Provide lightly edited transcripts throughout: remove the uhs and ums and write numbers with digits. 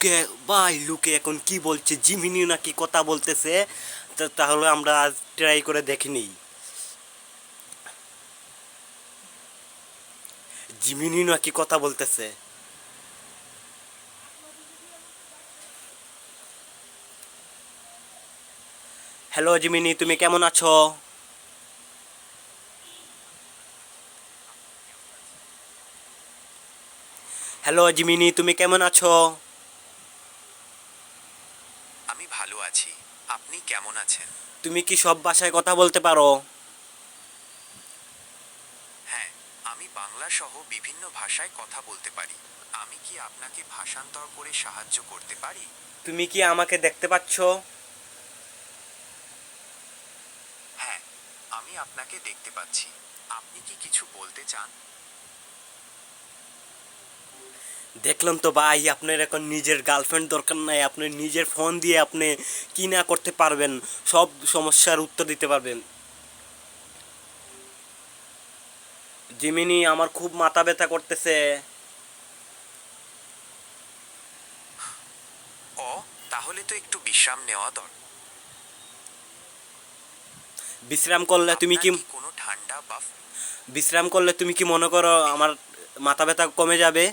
লুকে ভাই লুকে এখন কি বলছে, জিমিনি নাকি কথা বলতেছে। তাহলে আমরা আজ ট্রাই করে দেখে নিই, জিমিনি নাকি কথা বলতেছে। হ্যালো জিমিনি, তুমি কেমন আছো? হ্যালো জিমিনি, তুমি কেমন আছো? আমি ভালো আছি। আপনি কেমন আছেন? তুমি কি সব ভাষায় কথা বলতে পারো? হ্যাঁ, আমি বাংলা সহ বিভিন্ন ভাষায় কথা বলতে পারি। আমি কি আপনাকে ভাষান্তর করে সাহায্য করতে পারি? তুমি কি আমাকে দেখতে পাচ্ছ? হ্যাঁ, আমি আপনাকে দেখতে পাচ্ছি। আপনি কি কিছু বলতে চান? দেখলাম তো ভাই, আপনার এখন নিজের গার্লফ্রেন্ড দরকার নাই, আপনি নিজের ফোন দিয়ে আপনি কি না করতে পারবেন, সব সমস্যার উত্তর দিতে পারবেন। জিমিনি, আমার খুব মাথা ব্যথা করতেছে। ও, তাহলে তো একটু বিশ্রাম নেওয়া দরকার। বিশ্রাম করলে তুমি আপনার কি কি কোনো ঠান্ডা বা বিশ্রাম করলে তুমি কি মনে করো আমার মাথা ব্যথা কমে যাবে?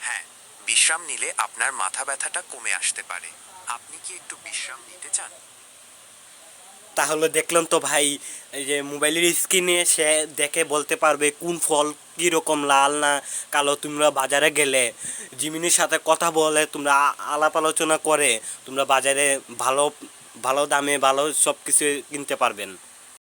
হ্যাঁ, বিশ্রাম নিলে আপনার মাথা ব্যথাটা কমে আসতে পারে। আপনি কি একটু বিশ্রাম নিতে চান? তাহলে দেখলাম তো ভাই, এই যে মোবাইলের স্ক্রিনে সে দেখে বলতে পারবে কোন ফল কীরকম লাল না কালো। তোমরা বাজারে গেলে জিমিনির সাথে কথা বলে, তোমরা আলাপ আলোচনা করে তোমরা বাজারে ভালো ভালো দামে ভালো সব কিছু কিনতে পারবেন।